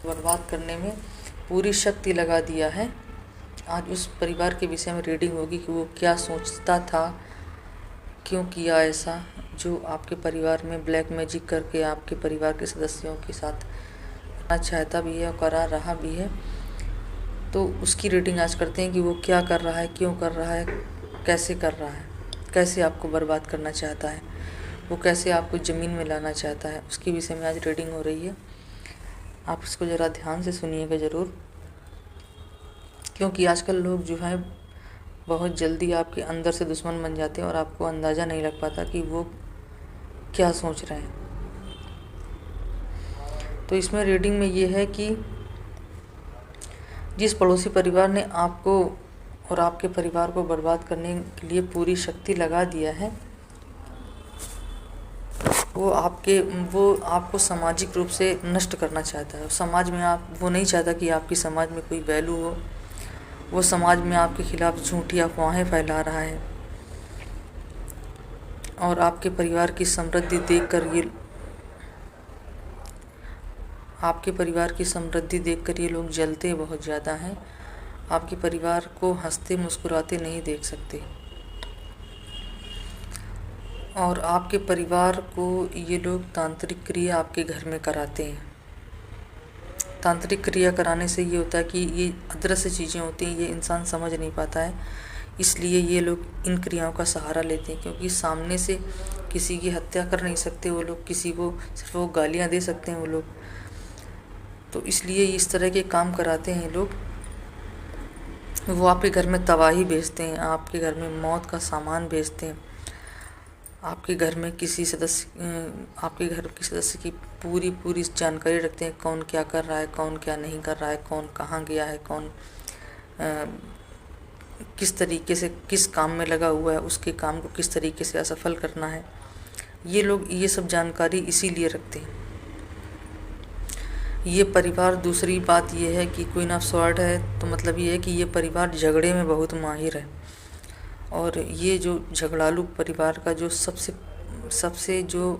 बर्बाद करने में पूरी शक्ति लगा दिया है। आज उस परिवार के विषय में रीडिंग होगी कि वो क्या सोचता था, क्यों किया ऐसा, जो आपके परिवार में ब्लैक मैजिक करके आपके परिवार के सदस्यों के साथ करना चाहता भी है और करा रहा भी है। तो उसकी रीडिंग आज करते हैं कि वो क्या कर रहा है, क्यों कर रहा है, कैसे कर रहा है, कैसे आपको बर्बाद करना चाहता है, वो कैसे आपको ज़मीन में लाना चाहता है, उसके विषय में आज रीडिंग हो रही है। आप इसको ज़रा ध्यान से सुनिएगा ज़रूर, क्योंकि आजकल लोग जो है बहुत जल्दी आपके अंदर से दुश्मन बन जाते हैं और आपको अंदाज़ा नहीं लग पाता कि वो क्या सोच रहे हैं। तो इसमें रीडिंग में ये है कि जिस पड़ोसी परिवार ने आपको और आपके परिवार को बर्बाद करने के लिए पूरी शक्ति लगा दिया है, वो आपको सामाजिक रूप से नष्ट करना चाहता है। समाज में वो नहीं चाहता कि आपकी समाज में कोई वैल्यू हो। वो समाज में आपके खिलाफ झूठी अफवाहें फैला रहा है और आपके परिवार की समृद्धि देखकर ये लोग जलते बहुत ज़्यादा हैं। आपके परिवार को हंसते मुस्कुराते नहीं देख सकते और आपके परिवार को ये लोग तांत्रिक क्रिया आपके घर में कराते हैं। तांत्रिक क्रिया कराने से ये होता है कि ये अदृश्य चीज़ें होती हैं, ये इंसान समझ नहीं पाता है, इसलिए ये लोग इन क्रियाओं का सहारा लेते हैं। क्योंकि सामने से किसी की हत्या कर नहीं सकते वो लोग, किसी को सिर्फ वो गालियाँ दे सकते हैं वो लोग, तो इसलिए इस तरह के काम कराते हैं लोग। वो आपके घर में तबाही भेजते हैं, आपके घर में मौत का सामान भेजते हैं, आपके घर में आपके घर के सदस्य की पूरी जानकारी रखते हैं, कौन क्या कर रहा है, कौन क्या नहीं कर रहा है, कौन कहाँ गया है, कौन किस तरीके से किस काम में लगा हुआ है, उसके काम को किस तरीके से असफल करना है। ये लोग ये सब जानकारी इसीलिए रखते हैं। ये परिवार, दूसरी बात ये है कि क्वीन ऑफ स्वॉर्ड है, तो मतलब ये है कि ये परिवार झगड़े में बहुत माहिर है। और ये जो झगड़ालू परिवार का जो सबसे जो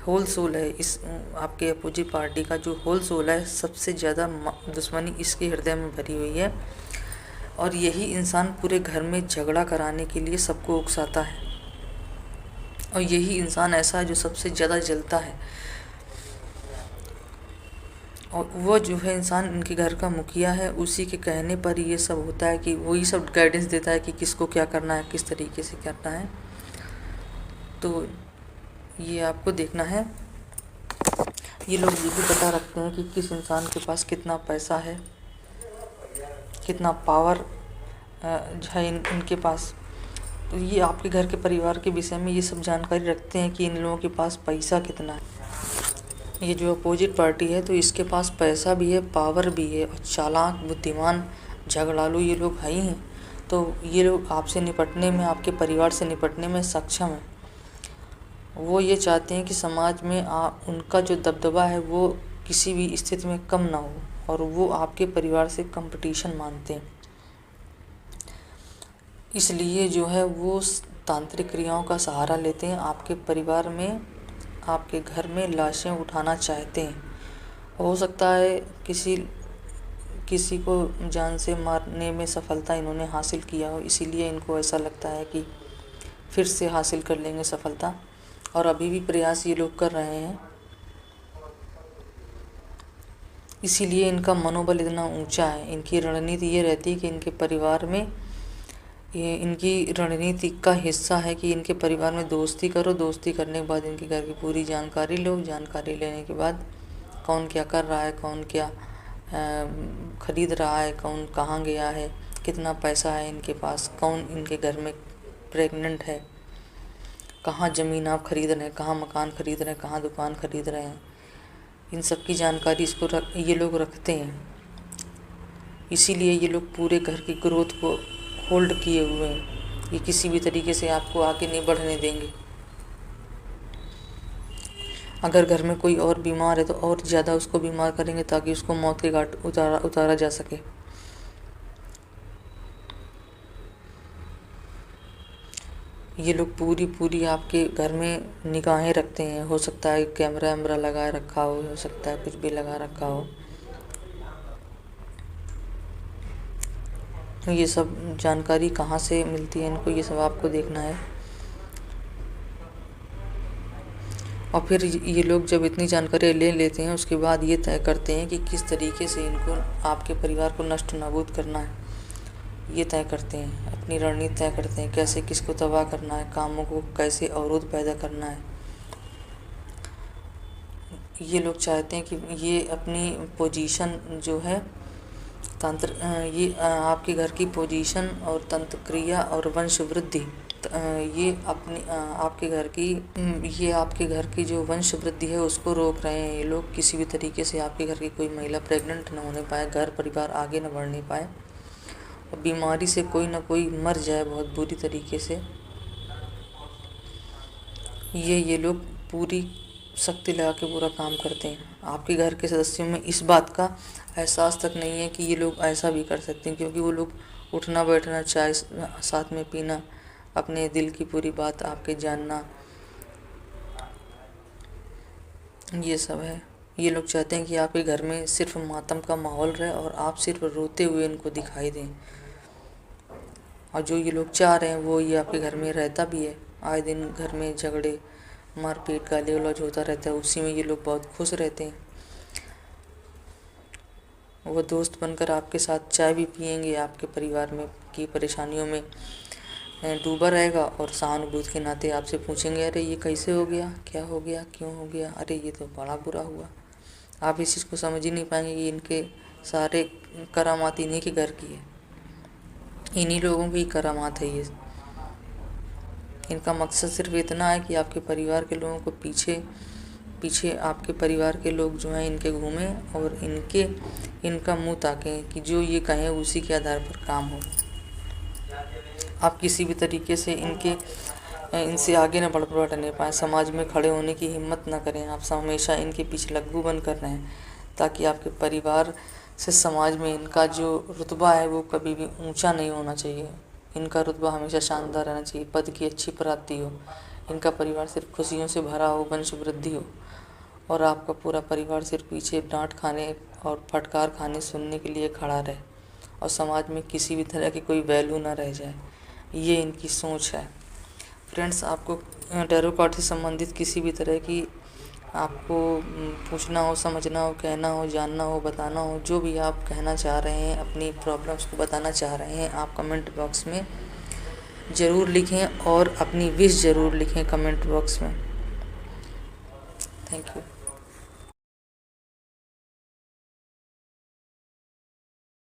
होल सोल है, इस आपके अपोजिट पार्टी का जो होल सोल है, सबसे ज़्यादा दुश्मनी इसके हृदय में भरी हुई है। और यही इंसान पूरे घर में झगड़ा कराने के लिए सबको उकसाता है, और यही इंसान ऐसा है जो सबसे ज़्यादा जलता है। और वो जो है इंसान इनके घर का मुखिया है, उसी के कहने पर ये सब होता है, कि वही सब गाइडेंस देता है कि किसको क्या करना है, किस तरीके से करना है। तो ये आपको देखना है। ये लोग ये भी पता रखते हैं कि किस इंसान के पास कितना पैसा है, कितना पावर है इनके पास। तो ये आपके घर के परिवार के विषय में ये सब जानकारी रखते हैं कि इन लोगों के पास पैसा कितना है। ये जो अपोजिट पार्टी है, तो इसके पास पैसा भी है, पावर भी है, और चालाक, बुद्धिमान, झगड़ालू ये लोग है ही हैं। तो ये लोग आपसे निपटने में, आपके परिवार से निपटने में सक्षम है। वो ये चाहते हैं कि समाज में उनका जो दबदबा है वो किसी भी स्थिति में कम ना हो, और वो आपके परिवार से कंपटीशन मानते हैं। इसलिए जो है वो तांत्रिक क्रियाओं का सहारा लेते हैं। आपके परिवार में, आपके घर में लाशें उठाना चाहते हैं। हो सकता है किसी को जान से मारने में सफलता इन्होंने हासिल किया हो, इसीलिए इनको ऐसा लगता है कि फिर से हासिल कर लेंगे सफलता, और अभी भी प्रयास ये लोग कर रहे हैं। इसीलिए इनका मनोबल इतना ऊंचा है। इनकी रणनीति ये रहती है कि इनके परिवार में, ये इनकी रणनीति का हिस्सा है कि इनके परिवार में दोस्ती करो, दोस्ती करने के बाद इनके घर की पूरी जानकारी लो, जानकारी लेने के बाद कौन क्या कर रहा है, कौन क्या खरीद रहा है, कौन कहाँ गया है, कितना पैसा है इनके पास, कौन इनके घर में प्रेग्नेंट है, कहाँ ज़मीन आप खरीद रहे हैं, कहाँ मकान खरीद रहे हैं, कहाँ दुकान खरीद रहे हैं, इन सब की जानकारी ये लोग रखते हैं। इसीलिए ये लोग पूरे घर की ग्रोथ को होल्ड किए हुए हैं। ये किसी भी तरीके से आपको आगे नहीं बढ़ने देंगे। अगर घर में कोई और बीमार है तो और ज़्यादा उसको बीमार करेंगे, ताकि उसको मौत के घाट उतारा जा सके। ये लोग पूरी आपके घर में निगाहें रखते हैं। हो सकता है कैमरा वैमरा लगा रखा हो सकता है कुछ भी लगा रखा हो, ये सब जानकारी कहाँ से मिलती है इनको, ये सब आपको देखना है। और फिर ये लोग जब इतनी जानकारी ले लेते हैं उसके बाद ये तय करते हैं कि किस तरीके से इनको आपके परिवार को नष्ट नाबूद करना है। ये तय करते हैं, अपनी रणनीति तय करते हैं, कैसे किसको तबाह करना है, कामों को कैसे अवरोध पैदा करना है। ये लोग चाहते हैं कि ये अपनी पोजीशन जो है तंत्र, ये आपके घर की पोजीशन और तंत्र क्रिया और वंश वृद्धि, ये अपनी आपके घर की, ये आपके घर की जो वंश वृद्धि है उसको रोक रहे हैं। ये लोग किसी भी तरीके से आपके घर की कोई महिला प्रेग्नेंट न होने पाए, घर परिवार आगे न बढ़ने पाए, और बीमारी से कोई ना कोई मर जाए बहुत बुरी तरीके से। ये लोग पूरी शक्ति लगा के पूरा काम करते हैं। आपके घर के सदस्यों में इस बात का एहसास तक नहीं है कि ये लोग ऐसा भी कर सकते हैं, क्योंकि वो लोग उठना बैठना, चाय साथ में पीना, अपने दिल की पूरी बात आपके जानना, ये सब है। ये लोग चाहते हैं कि आपके घर में सिर्फ मातम का माहौल रहे और आप सिर्फ रोते हुए इनको दिखाई दें। और जो ये लोग चाह रहे हैं वो ये आपके घर में रहता भी है। आए दिन घर में झगड़े, मारपीट, गाली गलौज होता रहता है, उसी में ये लोग बहुत खुश रहते हैं। वो दोस्त बनकर आपके साथ चाय भी पिएंगे, आपके परिवार में की परेशानियों में डूबा रहेगा, और सहानुभूति के नाते आपसे पूछेंगे, अरे ये कैसे हो गया, क्या हो गया, क्यों हो गया, अरे ये तो बड़ा बुरा हुआ। आप इस चीज़ को समझ ही नहीं पाएंगे कि इनके सारे करामात इन्हीं के घर की है, इन्हीं लोगों की करामात है ये। इनका मकसद सिर्फ इतना है कि आपके परिवार के लोगों को पीछे आपके परिवार के लोग जो हैं इनके घूमें और इनका मुंह ताकें कि जो ये कहें उसी के आधार पर काम हो। आप किसी भी तरीके से इनसे आगे न बढ़ नहीं पाए, समाज में खड़े होने की हिम्मत न करें। आप हमेशा इनके पीछे लग्गू बन कर रहें, ताकि आपके परिवार से समाज में इनका जो रुतबा है वो कभी भी ऊंचा नहीं होना चाहिए। इनका रुतबा हमेशा शानदार रहना चाहिए, पद की अच्छी प्राप्ति हो, इनका परिवार सिर्फ खुशियों से भरा हो, वंश वृद्धि हो, और आपका पूरा परिवार सिर्फ पीछे डांट खाने और फटकार खाने सुनने के लिए खड़ा रहे, और समाज में किसी भी तरह की कोई वैल्यू ना रह जाए। ये इनकी सोच है। फ्रेंड्स, आपको टैरो कार्ड से संबंधित किसी भी तरह की आपको पूछना हो, समझना हो, कहना हो, जानना हो, बताना हो, जो भी आप कहना चाह रहे हैं, अपनी प्रॉब्लम्स को बताना चाह रहे हैं, आप कमेंट बॉक्स में ज़रूर लिखें और अपनी विश ज़रूर लिखें कमेंट बॉक्स में। Thank you.